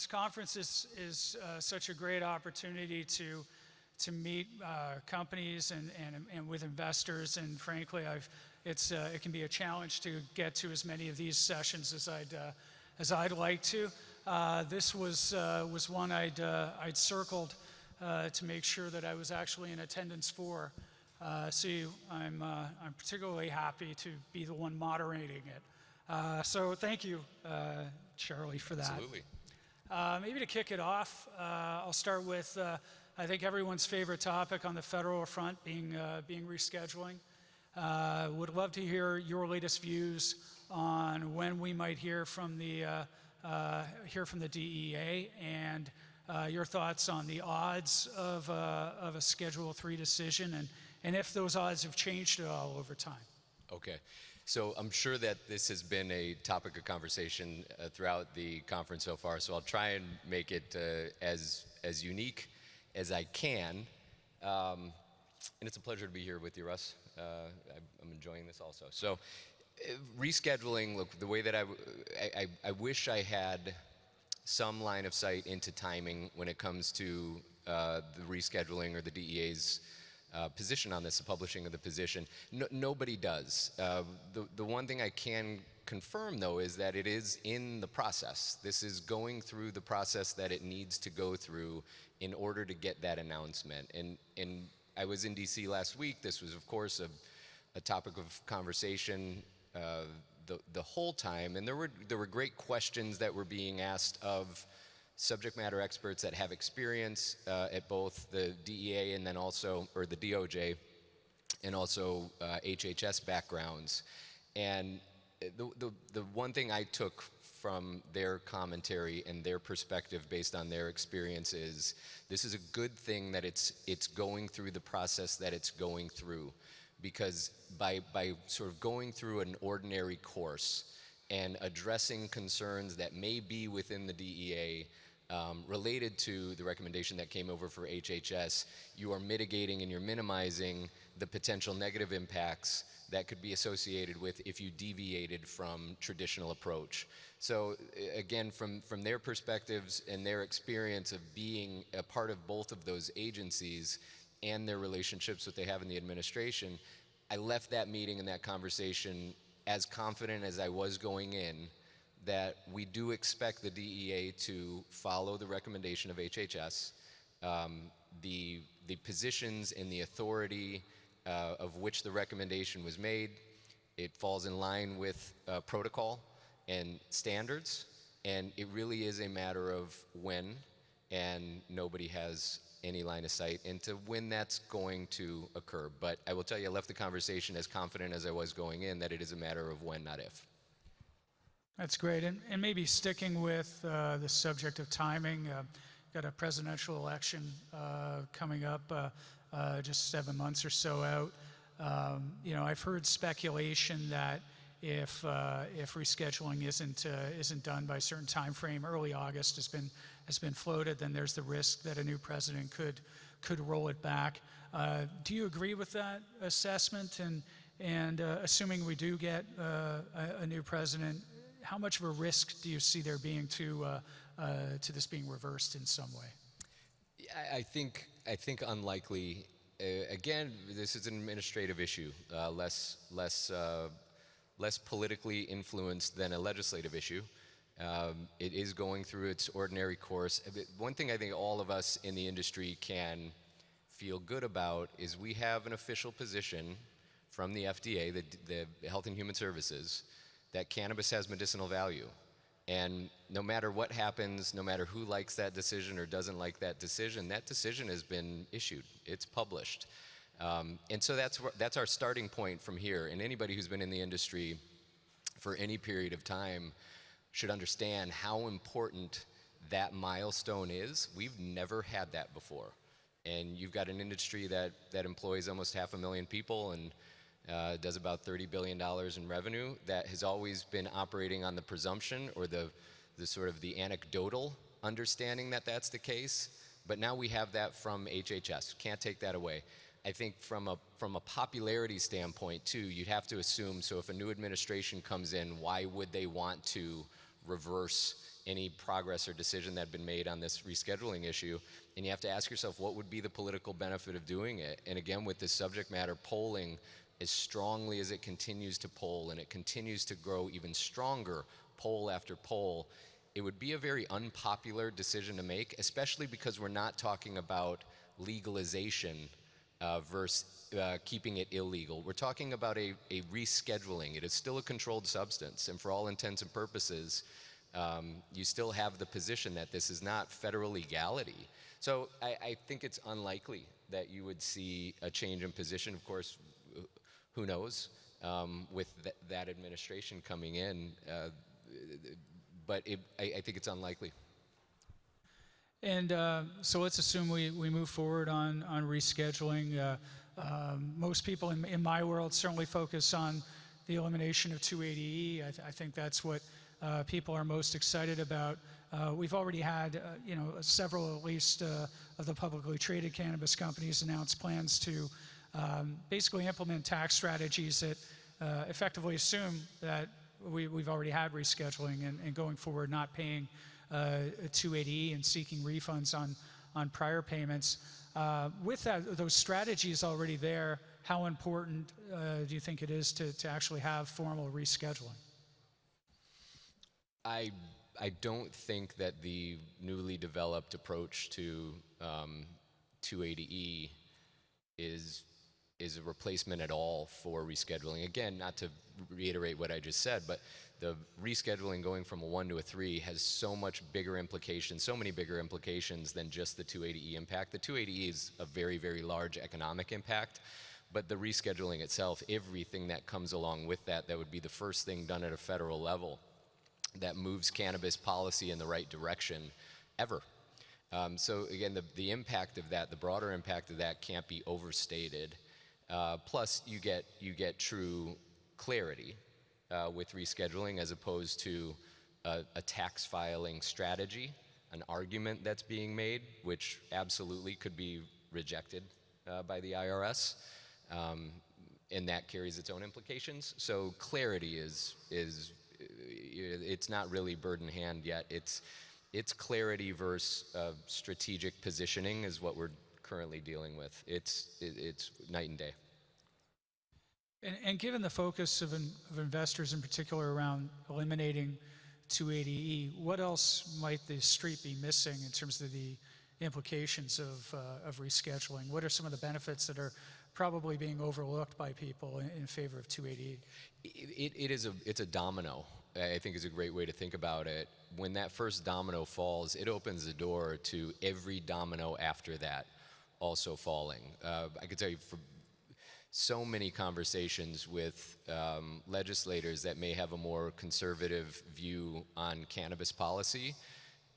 this conference is such a great opportunity to meet companies and with investors, and frankly, it can be a challenge to get to as many of these sessions as I'd like to. This was one I'd circled to make sure that I was actually in attendance for. So I'm particularly happy to be the one moderating it. So thank you, Charlie, for that. Absolutely. Maybe to kick it off, I'll start with I think everyone's favorite topic on the federal front being rescheduling. Would love to hear your latest views on when we might hear from the DEA, and your thoughts on the odds of a Schedule III decision, and if those odds have changed at all over time. Okay. So I'm sure that this has been a topic of conversation throughout the conference so far, so I'll try and make it as unique as I can. And it's a pleasure to be here with you, Russ. I'm enjoying this also. So rescheduling, look, the way that I wish I had some line of sight into timing when it comes to the rescheduling or the DEA's position on this, the publishing of the position. Nobody does. The one thing I can confirm, though, is that it is in the process. This is going through the process that it needs to go through in order to get that announcement. And I was in DC last week. This was, of course, a topic of conversation the whole time, and there were great questions that were being asked of subject matter experts that have experience at both the DEA and then also, or the DOJ, and also HHS backgrounds. And the one thing I took from their commentary and their perspective based on their experience is this is a good thing that it's going through the process that it's going through, because by sort of going through an ordinary course and addressing concerns that may be within the DEA related to the recommendation that came over for HHS, you are mitigating and you're minimizing the potential negative impacts that could be associated with if you deviated from traditional approach. So again, from their perspectives and their experience of being a part of both of those agencies and their relationships that they have in the administration, I left that meeting and that conversation as confident as I was going in that we do expect the DEA to follow the recommendation of HHS. The positions and the authority of which the recommendation was made, it falls in line with protocol and standards, and it really is a matter of when, and nobody has any line of sight into when that's going to occur. But I will tell you, I left the conversation as confident as I was going in that it is a matter of when, not if. That's great. And maybe sticking with the subject of timing, got a presidential election coming up just 7 months or so out. I've heard speculation that if rescheduling isn't done by a certain time frame, early August has been floated, then there's the risk that a new president could roll it back. Do you agree with that assessment? And assuming we do get a new president, how much of a risk do you see there being to this being reversed in some way? I think unlikely. Again, this is an administrative issue, less politically influenced than a legislative issue. It is going through its ordinary course. One thing I think all of us in the industry can feel good about is we have an official position from the FDA, the Health and Human Services, that cannabis has medicinal value. And no matter what happens, no matter who likes that decision or doesn't like that decision has been issued. It's published. And so that's our starting point from here. And anybody who's been in the industry for any period of time should understand how important that milestone is. We've never had that before. And you've got an industry that employs almost 500,000 people and does about $30 billion in revenue, that has always been operating on the presumption or the sort of the anecdotal understanding that that's the case. But now we have that from HHS. Can't take that away. I think from a popularity standpoint too, you'd have to assume, so if a new administration comes in, why would they want to reverse any progress or decision that had been made on this rescheduling issue. And you have to ask yourself, what would be the political benefit of doing it? And again, with this subject matter polling as strongly as it continues to poll, and it continues to grow even stronger, poll after poll, it would be a very unpopular decision to make, especially because we're not talking about legalization versus keeping it illegal. We're talking about a rescheduling. It is still a controlled substance, and for all intents and purposes, you still have the position that this is not federal legality. So I think it's unlikely that you would see a change in position. Of course, who knows, with that administration coming in, but I think it's unlikely. And so let's assume we move forward on rescheduling. Most people in my world certainly focus on the elimination of 280E. I think that's what people are most excited about. We've already had, several at least of the publicly traded cannabis companies announce plans to basically implement tax strategies that effectively assume that we've already had rescheduling and going forward not paying a 280E and seeking refunds on prior payments. With those strategies already there, how important do you think it is to actually have formal rescheduling? I don't think that the newly developed approach to 280E is a replacement at all for rescheduling. Again, not to reiterate what I just said, but the rescheduling going from a 1 to a 3 has so much bigger implications, so many bigger implications than just the 280E impact. The 280E is a very, very large economic impact, but the rescheduling itself, everything that comes along with that, that would be the first thing done at a federal level that moves cannabis policy in the right direction ever. So again, the impact of that, the broader impact of that can't be overstated. Plus, you get true clarity with rescheduling as opposed to a tax filing strategy, an argument that's being made, which absolutely could be rejected by the IRS, and that carries its own implications. So clarity is it's not really bird in hand yet. It's clarity versus strategic positioning is what we're currently dealing with. It's night and day. And given the focus of investors in particular around eliminating 280E, what else might the street be missing in terms of the implications of rescheduling? What are some of the benefits that are probably being overlooked by people in favor of 280E? It's a domino, I think is a great way to think about it. When that first domino falls, it opens the door to every domino after that also falling. I could tell you for so many conversations with legislators that may have a more conservative view on cannabis policy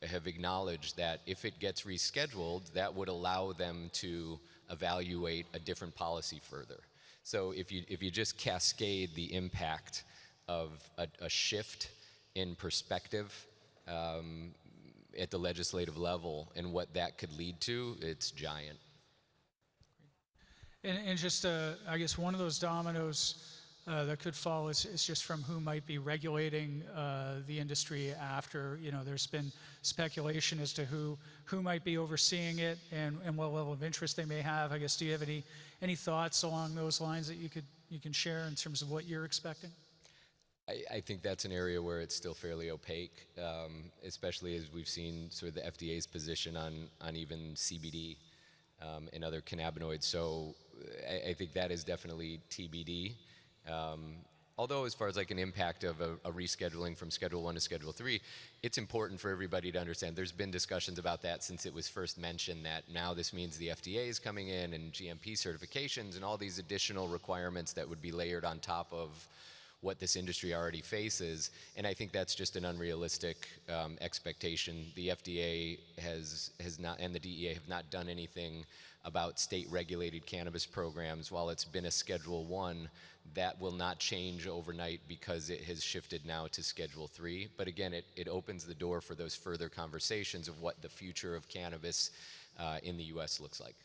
have acknowledged that if it gets rescheduled, that would allow them to evaluate a different policy further. So if you just cascade the impact of a shift in perspective at the legislative level and what that could lead to, it's giant. And just, I guess, one of those dominoes that could fall is just from who might be regulating the industry after. There's been speculation as to who might be overseeing it and what level of interest they may have. I guess, do you have any thoughts along those lines that you can share in terms of what you're expecting? I think that's an area where it's still fairly opaque, especially as we've seen sort of the FDA's position on even CBD and other cannabinoids. So I think that is definitely TBD. Although as far as like an impact of a rescheduling from Schedule 1 to Schedule 3, it's important for everybody to understand. There's been discussions about that since it was first mentioned that now this means the FDA is coming in and GMP certifications and all these additional requirements that would be layered on top of what this industry already faces, and I think that's just an unrealistic expectation. The FDA has not, and the DEA have not done anything about state-regulated cannabis programs. While it's been a Schedule 1, that will not change overnight because it has shifted now to Schedule 3. But again, it opens the door for those further conversations of what the future of cannabis in the U.S. looks like.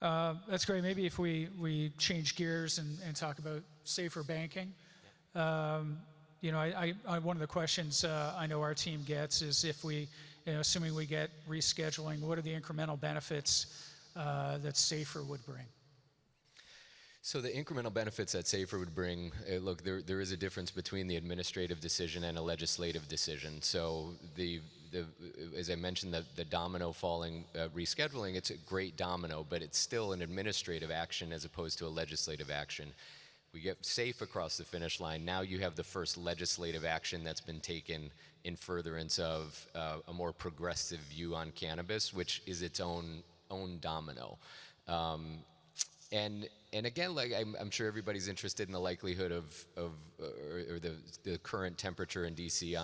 That's great. Maybe if we change gears and talk about safer banking. One of the questions I know our team gets is if we, assuming we get rescheduling, what are the incremental benefits that SAFER would bring? So the incremental benefits that SAFER would bring, look, there is a difference between the administrative decision and a legislative decision. So as I mentioned, the domino falling rescheduling, it's a great domino, but it's still an administrative action as opposed to a legislative action. We get SAFE across the finish line. Now you have the first legislative action that's been taken in furtherance of a more progressive view on cannabis, which is its own domino. And again, like I'm sure everybody's interested in the likelihood or the current temperature in DC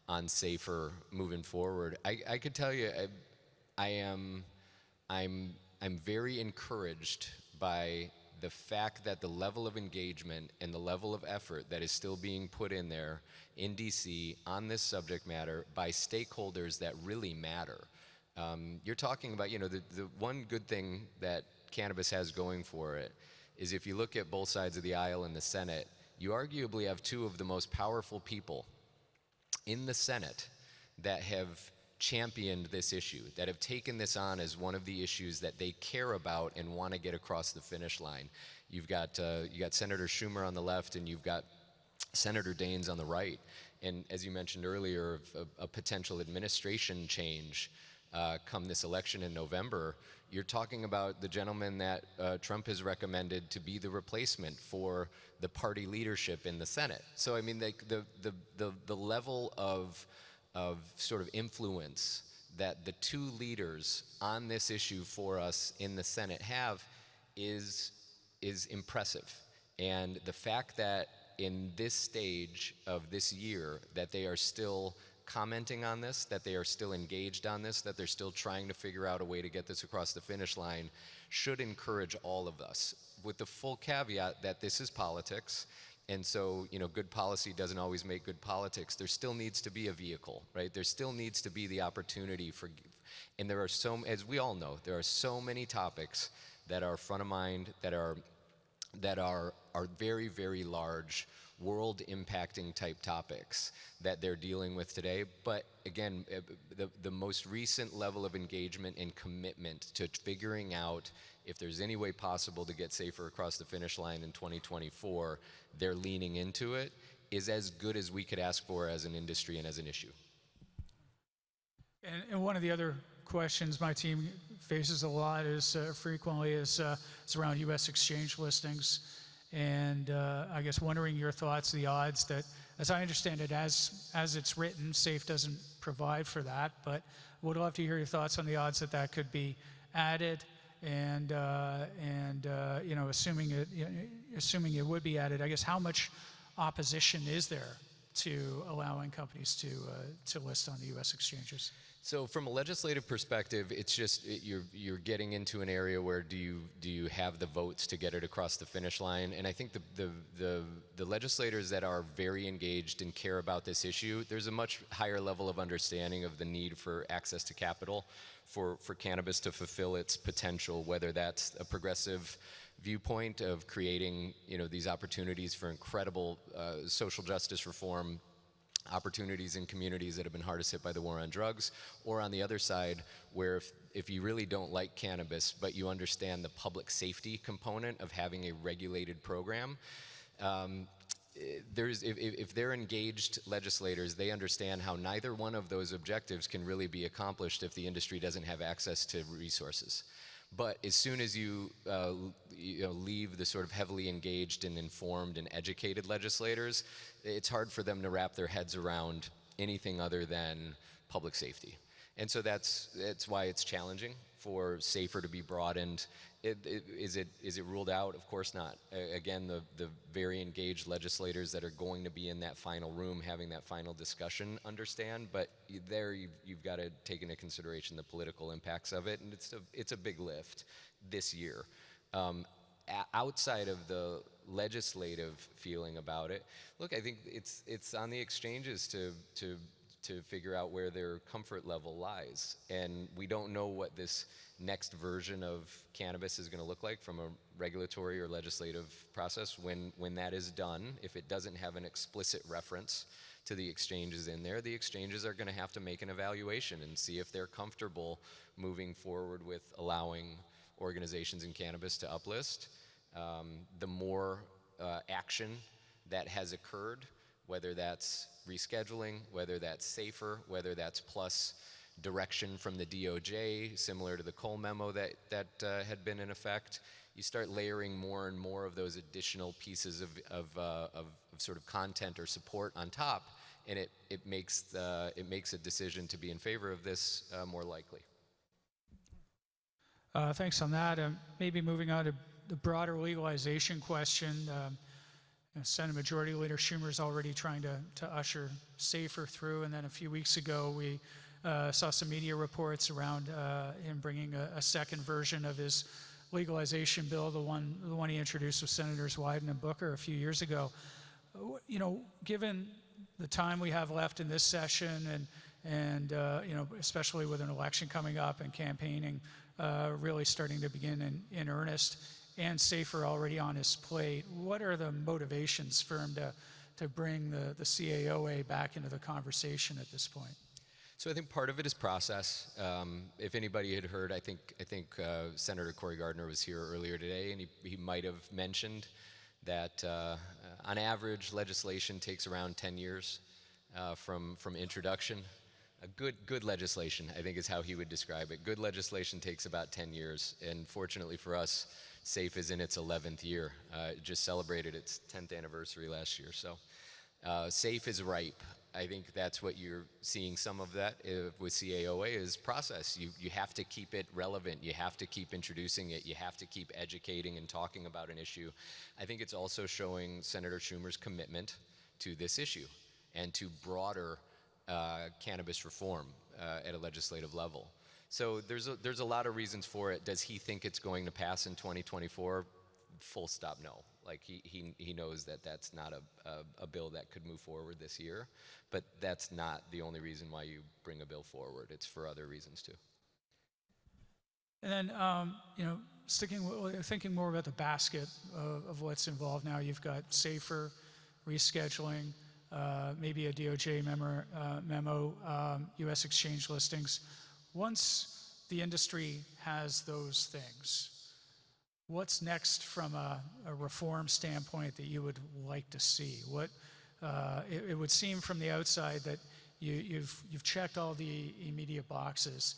on SAFER moving forward. I could tell you, I'm very encouraged by the fact that the level of engagement and the level of effort that is still being put in there in DC on this subject matter by stakeholders that really matter. You're talking about, the one good thing that cannabis has going for it is if you look at both sides of the aisle in the Senate, you arguably have two of the most powerful people in the Senate that have championed this issue, that have taken this on as one of the issues that they care about and want to get across the finish line. You got Senator Schumer on the left, and you've got Senator Daines on the right. And as you mentioned earlier, a potential administration change come this election in November, you're talking about the gentleman that Trump has recommended to be the replacement for the party leadership in the Senate. So I mean, the level of sort of influence that the two leaders on this issue for us in the Senate have is impressive. And the fact that in this stage of this year that they are still commenting on this, that they are still engaged on this, that they're still trying to figure out a way to get this across the finish line should encourage all of us, with the full caveat that this is politics. And so, good policy doesn't always make good politics. There still needs to be a vehicle, right? There still needs to be the opportunity for, and there are as we all know, there are so many topics that are front of mind, that are very, very large, world-impacting type topics that they're dealing with today. But again, the most recent level of engagement and commitment to figuring out if there's any way possible to get SAFER across the finish line in 2024, they're leaning into it, is as good as we could ask for as an industry and as an issue. And one of the other questions my team faces a lot is frequently is around U.S. exchange listings. And I guess wondering your thoughts, the odds that, as I understand it, as it's written, SAFE doesn't provide for that, but would love to hear your thoughts on the odds that could be added, and assuming it would be added, I guess how much opposition is there to allowing companies to list on the U.S. exchanges? So from a legislative perspective, it's just you're getting into an area where do you have the votes to get it across the finish line? And I think the legislators that are very engaged and care about this issue, there's a much higher level of understanding of the need for access to capital for cannabis to fulfill its potential, whether that's a progressive viewpoint of creating these opportunities for incredible social justice reform, opportunities in communities that have been hardest hit by the war on drugs, or on the other side, where if you really don't like cannabis, but you understand the public safety component of having a regulated program, if they're engaged legislators, they understand how neither one of those objectives can really be accomplished if the industry doesn't have access to resources. But as soon as you leave the sort of heavily engaged and informed and educated legislators, it's hard for them to wrap their heads around anything other than public safety. And so that's why it's challenging for SAFER to be broadened. Is it ruled out? Of course not. Again, the very engaged legislators that are going to be in that final room having that final discussion understand, but there you've got to take into consideration the political impacts of it, and it's a big lift this year. Outside of the legislative feeling about it, look, I think it's on the exchanges to to figure out where their comfort level lies. And we don't know what this next version of cannabis is going to look like from a regulatory or legislative process when that is done. If it doesn't have an explicit reference to the exchanges in there, the exchanges are going to have to make an evaluation and see if they're comfortable moving forward with allowing organizations in cannabis to uplist. The more action that has occurred, whether that's rescheduling, whether that's safer, whether that's plus direction from the DOJ, similar to the Cole memo that had been in effect, you start layering more and more of those additional pieces of sort of content or support on top, and it makes a decision to be in favor of this more likely. Thanks on that. Maybe moving on to the broader legalization question. Senate Majority Leader Schumer is already trying to usher SAFER through, and then a few weeks ago we saw some media reports around him bringing a second version of his legalization bill, the one he introduced with Senators Wyden and Booker a few years ago. You know, given the time we have left in this session, and you know, especially with an election coming up and campaigning really starting to begin in earnest, and SAFER already on his plate, what are the motivations for him to bring the CAOA back into the conversation at this point? So I think part of it is process. If anybody had heard, I think Senator Cory Gardner was here earlier today, and he might have mentioned that on average legislation takes around 10 years from introduction. A good legislation, I think, is how he would describe it. Good legislation takes about 10 years, and fortunately for us, SAFE is in its 11th year. It just celebrated its 10th anniversary last year, so SAFE is ripe. I think that's what you're seeing some of that with CAOA is process. You have to keep it relevant. You have to keep introducing it. You have to keep educating and talking about an issue. I think it's also showing Senator Schumer's commitment to this issue and to broader cannabis reform at a legislative level. So there's a lot of reasons for it. Does he think it's going to pass in 2024? Full stop, no. Like he knows that that's not a bill that could move forward this year, but that's not the only reason why you bring a bill forward. It's for other reasons too. And then, you know, thinking more about the basket of what's involved now, you've got SAFER, rescheduling, maybe a DOJ memo, U.S. exchange listings. Once the industry has those things, what's next from a reform standpoint that you would like to see? What it would seem from the outside that you've checked all the immediate boxes.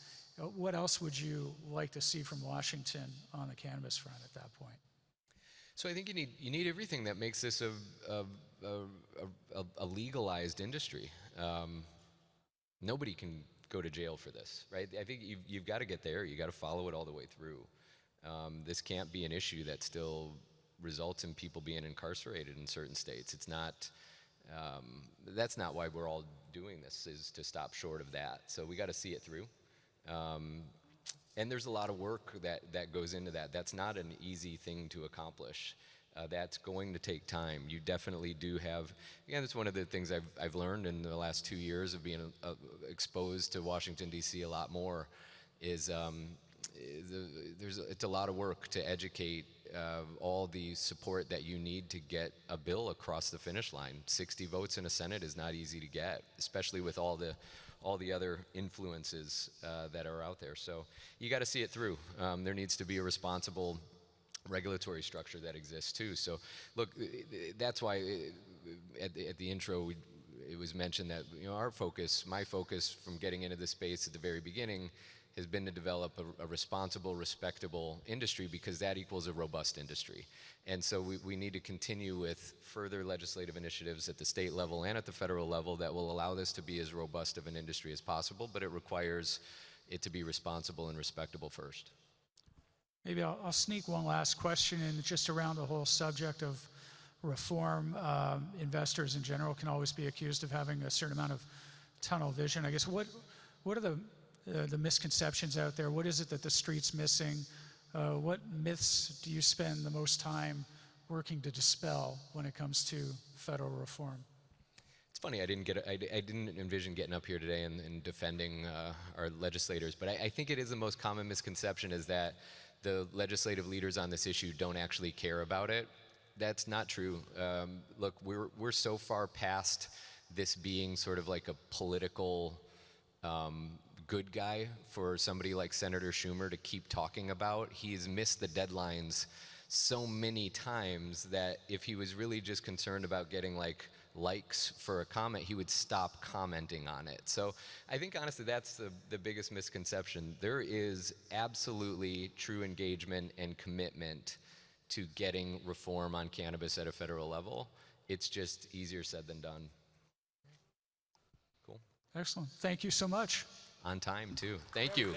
What else would you like to see from Washington on the cannabis front at that point? So I think you need everything that makes this a legalized industry. Nobody can go to jail for this, right? I think you've got to get there. You got to follow it all the way through. This can't be an issue that still results in people being incarcerated in certain states. It's not. That's not why we're all doing this, is to stop short of that. So we got to see it through. And there's a lot of work that goes into that. That's not an easy thing to accomplish. That's going to take time. You definitely do have, again, that's one of the things I've learned in the last 2 years of being exposed to Washington, D.C. a lot more, is it's a lot of work to educate all the support that you need to get a bill across the finish line. 60 votes in a Senate is not easy to get, especially with all the other influences that are out there. So you got to see it through. There needs to be a responsible regulatory structure that exists too. So look, that's why at the intro it was mentioned that, you know, my focus from getting into this space at the very beginning has been to develop a responsible, respectable industry, because that equals a robust industry. And so we need to continue with further legislative initiatives at the state level and at the federal level that will allow this to be as robust of an industry as possible, but it requires it to be responsible and respectable first. Maybe I'll sneak one last question in, just around the whole subject of reform. Investors in general can always be accused of having a certain amount of tunnel vision. I guess what are the misconceptions out there? What is it that the street's missing? What myths do you spend the most time working to dispel when it comes to federal reform? It's funny. I didn't envision getting up here today and defending our legislators, but I think it is the most common misconception is that the legislative leaders on this issue don't actually care about it. That's not true. Look, we're so far past this being sort of like a political good guy for somebody like Senator Schumer to keep talking about. He's missed the deadlines so many times that if he was really just concerned about getting likes for a comment, he would stop commenting on it. So I think honestly that's the biggest misconception. There is absolutely true engagement and commitment to getting reform on cannabis at a federal level. It's just easier said than done. Cool. Excellent. Thank you so much. On time too. Thank you.